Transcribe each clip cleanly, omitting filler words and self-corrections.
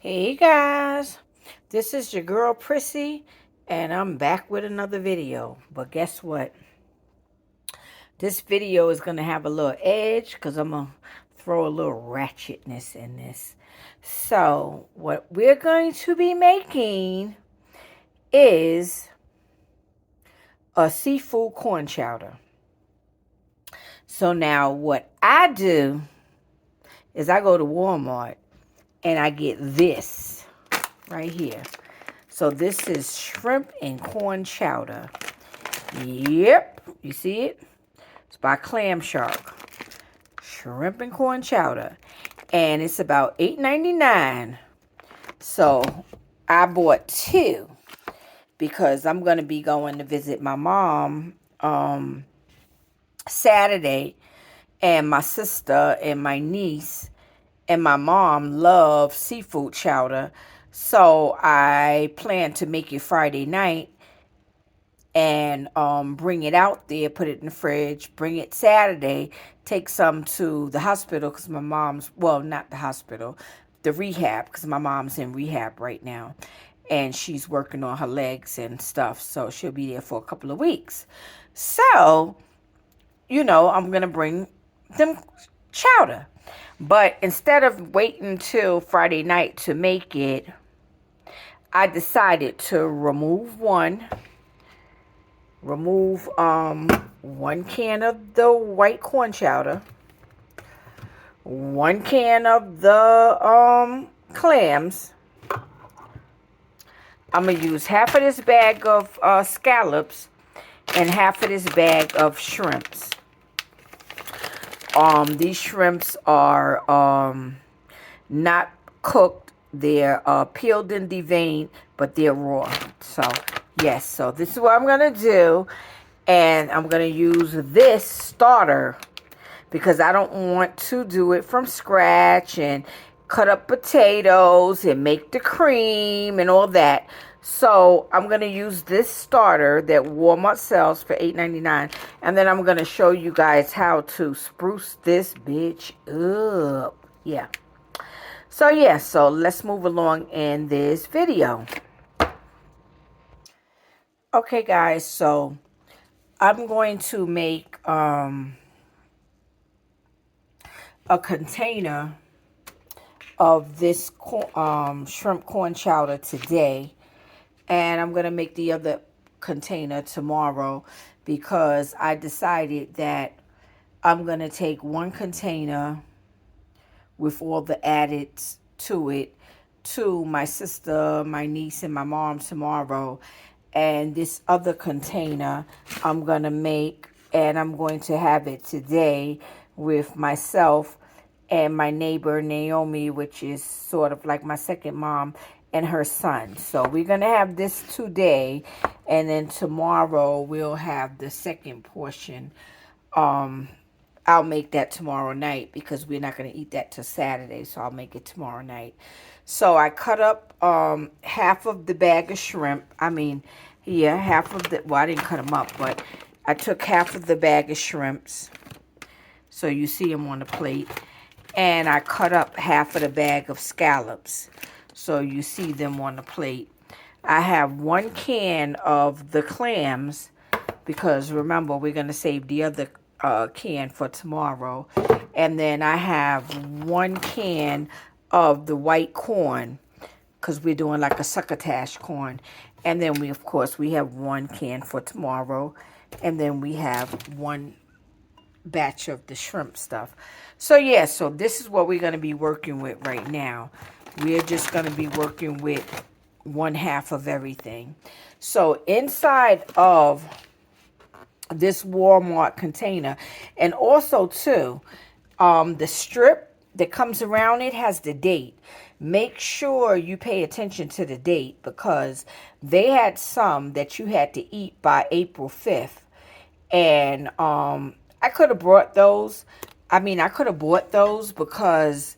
Hey guys, this is your girl Prissy, and I'm back with another video. But guess what? This video is going to have a little edge because I'm going to throw a little ratchetness in this. So, what we're going to be making is a seafood corn chowder. So, now what I do is I go to Walmart and I get this right here. So this is shrimp and corn chowder. Yep, you see it? It's by Clam Shark. Shrimp and corn chowder. And it's about $8.99. So I bought two because I'm going to be going to visit my mom Saturday. And my sister and my niece and my mom love seafood chowder. So I plan to make it Friday night and bring it out there, put it in the fridge, bring it Saturday, take some to the hospital because my mom's, well, not the hospital, the rehab, because my mom's in rehab right now. And she's working on her legs and stuff, so she'll be there for a couple of weeks. So, I'm going to bring them chowder. But instead of waiting till Friday night to make it, I decided to remove one can of the white corn chowder, one can of the clams. I'm going to use half of this bag of scallops and half of this bag of shrimps. These shrimps are not cooked. They're peeled and deveined, but they're raw. So, yes. So, this is what I'm going to do. And I'm going to use this starter because I don't want to do it from scratch and cut up potatoes and make the cream and all that. So I'm going to use this starter that Walmart sells for $8.99. And then I'm going to show you guys how to spruce this bitch up. Yeah. So yeah, so let's move along in this video. Okay guys, so I'm going to make a container of this shrimp corn chowder today. And I'm going to make the other container tomorrow because I decided that I'm going to take one container with all the addeds to it to my sister, my niece, and my mom tomorrow. And this other container I'm going to make, and I'm going to have it today with myself and my neighbor Naomi, which is sort of like my second mom, and her son. So we're going to have this today, and then tomorrow we'll have the second portion. I'll make that tomorrow night because we're not going to eat that till Saturday, so I'll make it tomorrow night. So I cut up half of the bag of shrimp. Half of the, well, I didn't cut them up, but I took half of the bag of shrimps. So you see them on the plate. And I cut up half of the bag of scallops. So you see them on the plate. I have one can of the clams because remember we're going to save the other can for tomorrow. And then I have one can of the white corn because we're doing like a succotash corn. And then we have one can for tomorrow. And then we have one batch of the shrimp stuff. So yeah, so this is what we're going to be working with right now. We're just going to be working with one half of everything. So inside of this Walmart container, and also too, the strip that comes around it has the date. Make sure you pay attention to the date because they had some that you had to eat by April 5th. And I could have brought those. I could have bought those because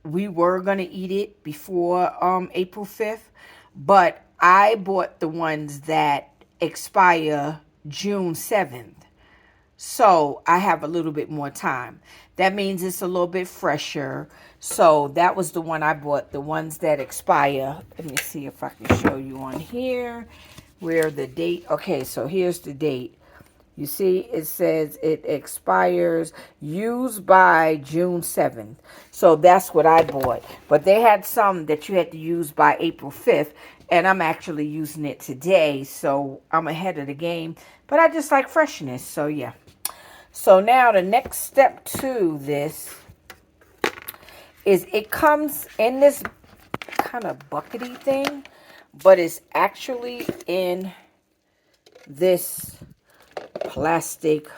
we were going to eat it before April 5th. But I bought the ones that expire June 7th. So I have a little bit more time. That means it's a little bit fresher. So that was the one I bought, the ones that expire. Let me see if I can show you on here where the date. Okay, so here's the date. You see, it says it expires used by June 7th. So that's what I bought. But they had some that you had to use by April 5th. And I'm actually using it today. So I'm ahead of the game. But I just like freshness. So yeah. So now the next step to this is it comes in this kind of buckety thing. But it's actually in this plastic,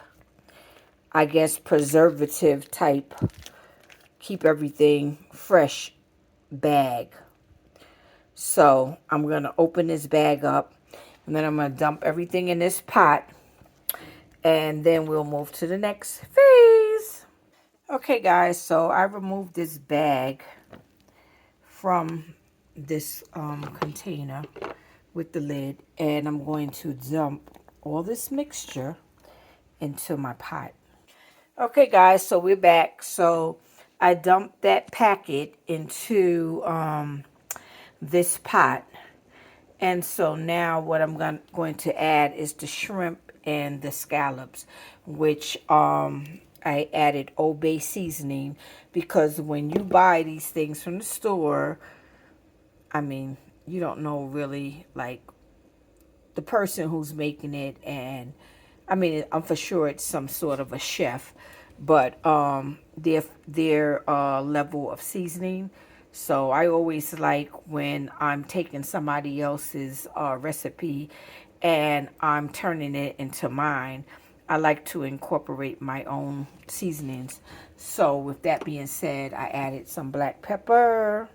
I guess, preservative type, keep everything fresh bag. So I'm going to open this bag up, and then I'm going to dump everything in this pot, and then we'll move to the next phase. Okay, guys, so I removed this bag from this container with the lid, and I'm going to dump all this mixture into my pot. Okay, guys, so we're back. So I dumped that packet into this pot. And so now what I'm going to add is the shrimp and the scallops, which I added Old Bay seasoning, because when you buy these things from the store, I mean, you don't know really like the person who's making it, and I mean, I'm for sure it's some sort of a chef, but their level of seasoning. So I always like when I'm taking somebody else's recipe and I'm turning it into mine, I like to incorporate my own seasonings. So with that being said, I added some black pepper.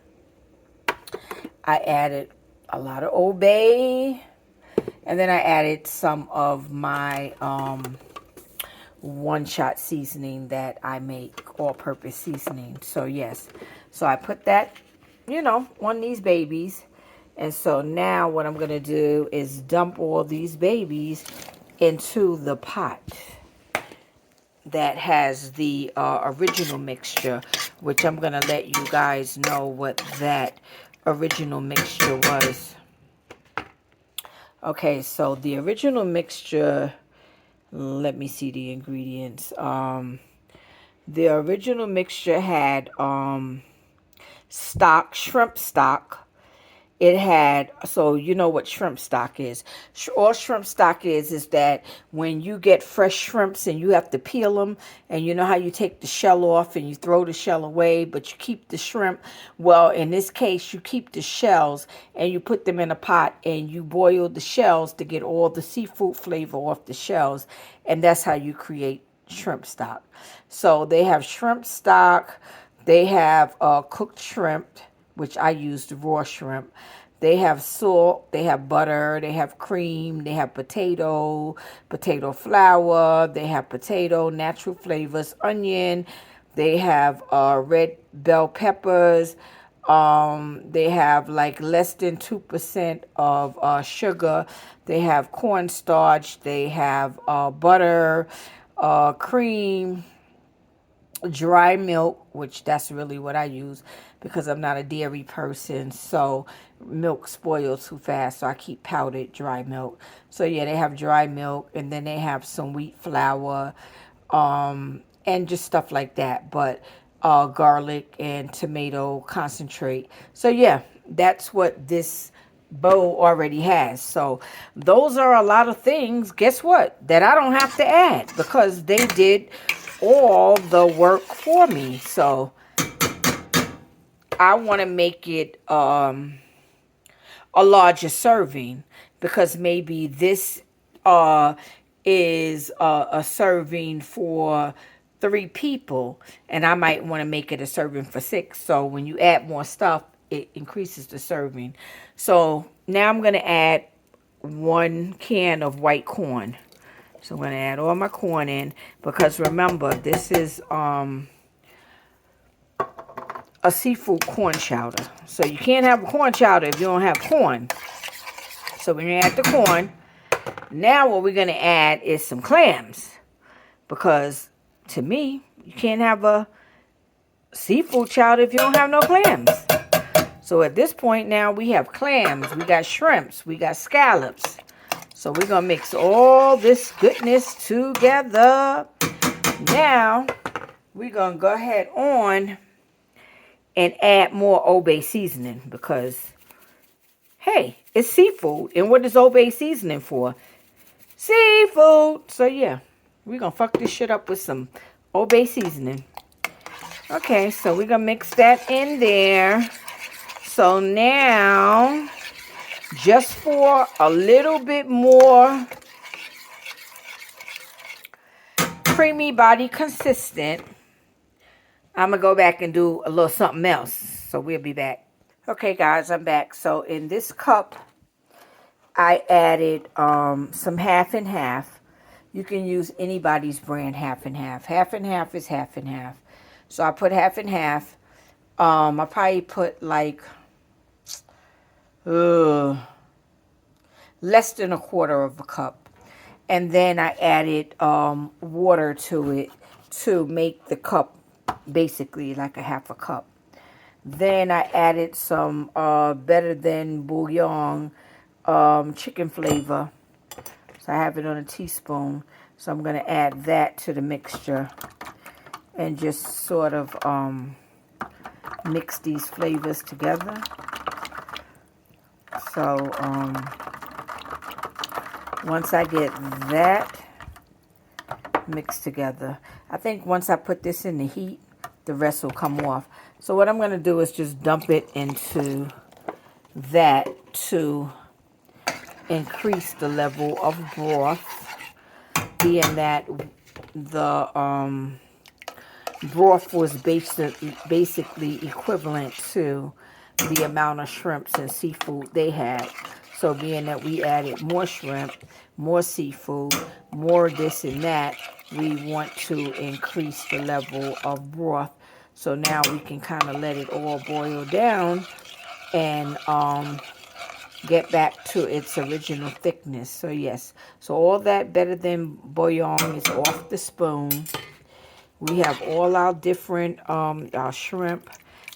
I added a lot of Old Bay. And then I added some of my one-shot seasoning that I make, all-purpose seasoning. So, yes. So, I put that, on these babies. And so, now what I'm going to do is dump all these babies into the pot that has the original mixture, which I'm going to let you guys know what that original mixture was. Okay, so the original mixture, let me see the ingredients. The original mixture had stock, shrimp stock. It had, so you know what shrimp stock is. All shrimp stock is that when you get fresh shrimps and you have to peel them, and you know how you take the shell off and you throw the shell away, but you keep the shrimp. Well, in this case, you keep the shells and you put them in a pot and you boil the shells to get all the seafood flavor off the shells. And that's how you create shrimp stock. So they have shrimp stock. They have cooked shrimp, which I use the raw shrimp. They have salt, they have butter, they have cream, they have potato flour, they have potato, natural flavors, onion, they have red bell peppers, they have like less than 2% of sugar, they have cornstarch, they have butter, cream, dry milk, which that's really what I use because I'm not a dairy person, so milk spoils too fast, so I keep powdered dry milk. So yeah, they have dry milk, and then they have some wheat flour, and just stuff like that, but garlic and tomato concentrate. So yeah, that's what this bowl already has. So those are a lot of things, guess what, that I don't have to add because they did all the work for me. So I want to make it a larger serving, because maybe this is a serving for 3 people, and I might want to make it a serving for 6. So when you add more stuff, it increases the serving. So now I'm going to add 1 can of white corn. So I'm going to add all my corn in, because remember, this is a seafood corn chowder. So you can't have a corn chowder if you don't have corn. So we're going to add the corn. Now what we're going to add is some clams, Because to me, you can't have a seafood chowder if you don't have no clams. So at this point now, we have clams, we got shrimps, we got scallops. So we're going to mix all this goodness together. Now, we're going to go ahead on and add more Old Bay seasoning because, hey, it's seafood. And what is Old Bay seasoning for? Seafood. So yeah, we're going to fuck this shit up with some Old Bay seasoning. Okay, so we're going to mix that in there. So now, just for a little bit more creamy body consistent, I'm going to go back and do a little something else. So we'll be back. Okay, guys, I'm back. So in this cup, I added some half and half. You can use anybody's brand half and half. Half and half is half and half. So I put half and half. I probably put like less than a quarter of a cup. And then I added water to it to make the cup basically like a half a cup. Then I added some Better Than Bouillon chicken flavor. So I have it on a teaspoon. So I'm going to add that to the mixture and just sort of mix these flavors together. So once I get that mixed together, I think once I put this in the heat, the rest will come off. So what I'm going to do is just dump it into that to increase the level of broth, being that the broth was basically equivalent to the amount of shrimps and seafood they had. So being that we added more shrimp, more seafood, more this and that, we want to increase the level of broth. So now we can kind of let it all boil down and get back to its original thickness. So yes, so all that Better Than Bouillon is off the spoon. We have all our different, our shrimp,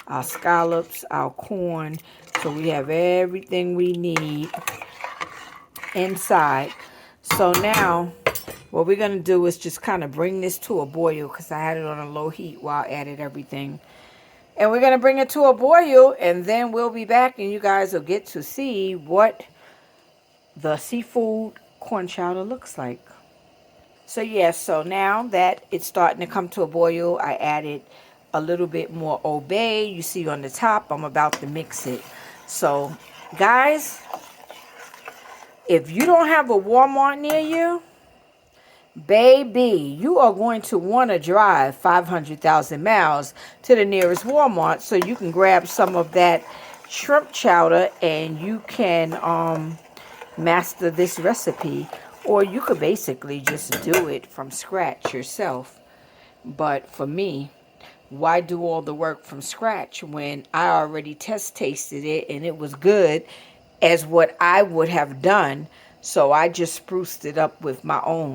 our scallops, our corn. So we have everything we need inside. So now what we're going to do is just kind of bring this to a boil because I had it on a low heat while I added everything. And we're going to bring it to a boil, and then we'll be back, and you guys will get to see what the seafood corn chowder looks like. So yes, so now that it's starting to come to a boil, I added a little bit more Old Bay. You see on the top, I'm about to mix it. So guys, if you don't have a Walmart near you, baby, you are going to want to drive 500,000 miles to the nearest Walmart so you can grab some of that shrimp chowder and you can master this recipe. Or you could basically just do it from scratch yourself. But for me, why do all the work from scratch when I already tasted it and it was good as what I would have done? So I just spruced it up with my own.